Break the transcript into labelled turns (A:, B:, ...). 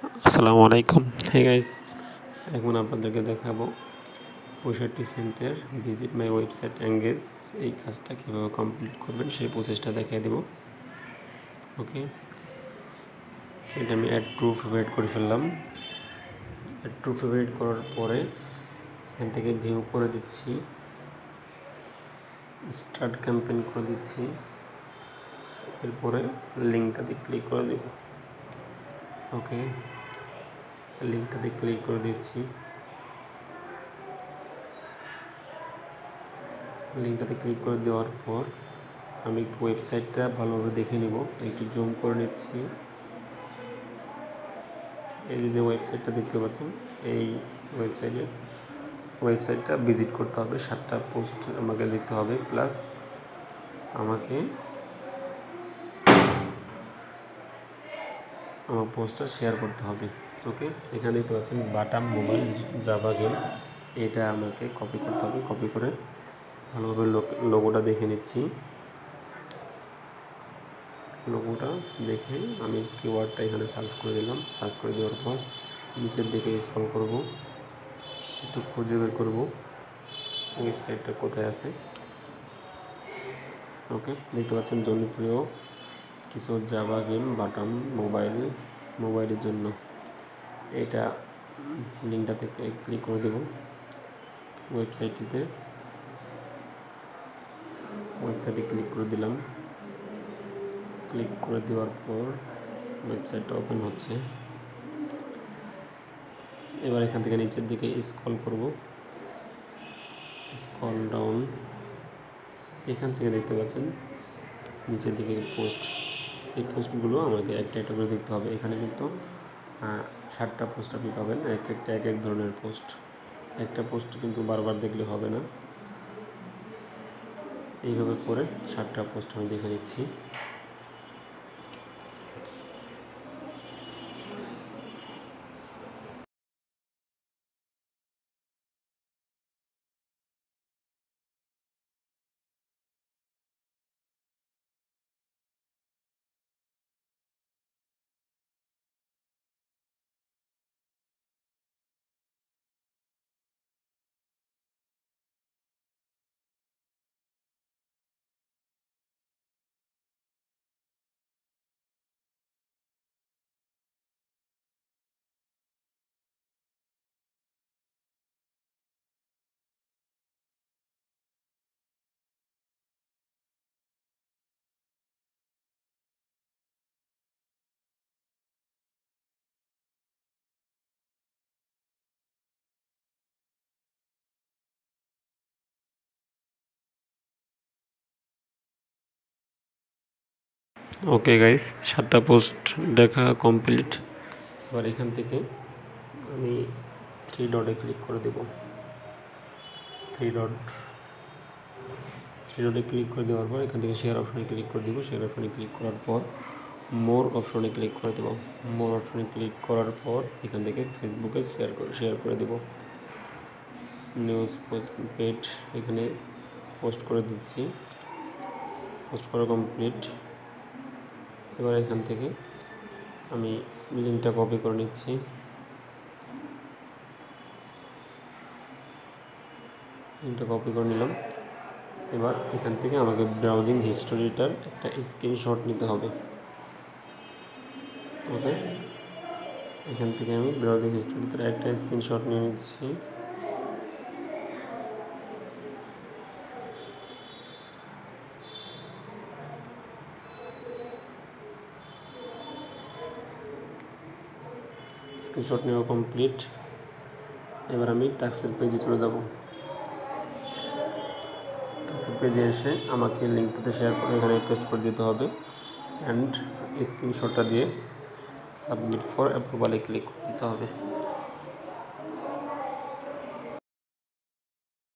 A: আসসালামু আলাইকুম। Hey guys, এখন আপনাদেরকে দেখাবো 65 সেন্টের ভিজিট মাই ওয়েবসাইট এঙ্গেজ এই কাজটা কীভাবে কমপ্লিট করবেন সেই প্রসেসটা দেখিয়ে দেব। ওকে, এটা আমি অ্যাড টু ফেভারিট করে ফেললাম। অ্যাড টু ফেভারিট করার পরে এখান থেকে ভিউ করে দিচ্ছি, স্টার্ট ক্যাম্পেইন করে দিচ্ছি, এরপরে লিঙ্কটাতে ক্লিক করে দেব। ওকে, লিঙ্কটাতে ক্লিক করে দিচ্ছি। লিঙ্কটাতে ক্লিক করে দেওয়ার পর আমি একটু ওয়েবসাইটটা ভালোভাবে দেখে নিব, একটু জুম করে নিচ্ছি। এই যে ওয়েবসাইটটা দেখতে পাচ্ছেন, এই ওয়েবসাইটটা ভিজিট করতে হবে। 7টা পোস্ট আমাকে লিখতে হবে, প্লাস আমাকে আমার পোস্টটা শেয়ার করতে হবে। ওকে, এখানে দেখতে পাচ্ছেন বাটাম মোবাইল জাভা গেম, এটা আমাকে কপি করতে হবে। কপি করে ভালোভাবে লোগোটা দেখে নিচ্ছি। লোগোটা দেখে আমি কিওয়ার্ডটা এখানে সার্চ করে দিলাম। সার্চ করে দেওয়ার পর নিচের দিকে স্ক্রল করব, একটু খুঁজে বের করব ওয়েবসাইটটা কোথায় আছে। ওকে, দেখতে পাচ্ছেন জনপ্রিয় কিছু জাভা গেম বাটাম মোবাইলের জন্য। এটা লিঙ্কটাতে ক্লিক করে দেব। ওয়েবসাইটে ক্লিক করে দিলাম। ক্লিক করে দেওয়ার পর ওয়েবসাইটটা ওপেন হচ্ছে। এবার এখান থেকে নিচের দিকে স্ক্রল করব, স্ক্রল ডাউন। এখান থেকে দেখতে পাচ্ছেন নিচের দিকে পোস্ট, এই পোস্টগুলো আমাকে একটা একটা করে দেখতে হবে। এখানে কিন্তু 7টা পোস্ট আপনি পাবেন, এক এক ধরনের পোস্ট। একটা পোস্ট কিন্তু বারবার দেখলে হবে না। এইভাবে করে 7টা পোস্ট আমি দেখে নিচ্ছি। ওকে গাইস, 7টা পোস্ট দেখা কমপ্লিট। এবার এখান থেকে আমি 3 ডটে ক্লিক করে দেব। 3 ডটে ক্লিক করে দেওয়ার পর এখান থেকে শেয়ার অপশনে ক্লিক করে দেব। শেয়ার অপশনে ক্লিক করার পর মোর অপশনে ক্লিক করে দেব। মোর অপশনে ক্লিক করার পর এখান থেকে ফেসবুকে শেয়ার করে দেব। নিউজ পেজ এখানে পোস্ট করে দিচ্ছি। পোস্ট করা কমপ্লিট। এবার এখান থেকে আমি লিঙ্কটা কপি করে নিচ্ছি। লিঙ্কটা কপি করে নিলাম। এবার এখান থেকে আমাকে ব্রাউজিং হিস্টোরিটার একটা স্ক্রিনশট নিতে হবে। ওকে, এখান থেকে আমি ব্রাউজিং হিস্টোরিটার একটা স্ক্রিনশট নিয়ে নিচ্ছি। স্ক্রিনশট নেওয়া কমপ্লিট। এবার আমি টাস্কের পেজে চলে যাব। টাস্কের পেজে এসে আমাকে লিঙ্কটাতে শেয়ার করে এখানে পেস্ট করে দিতে হবে অ্যান্ড স্ক্রিনশটটা দিয়ে সাবমিট ফর অ্যাপ্রুভালে ক্লিক করে দিতে হবে।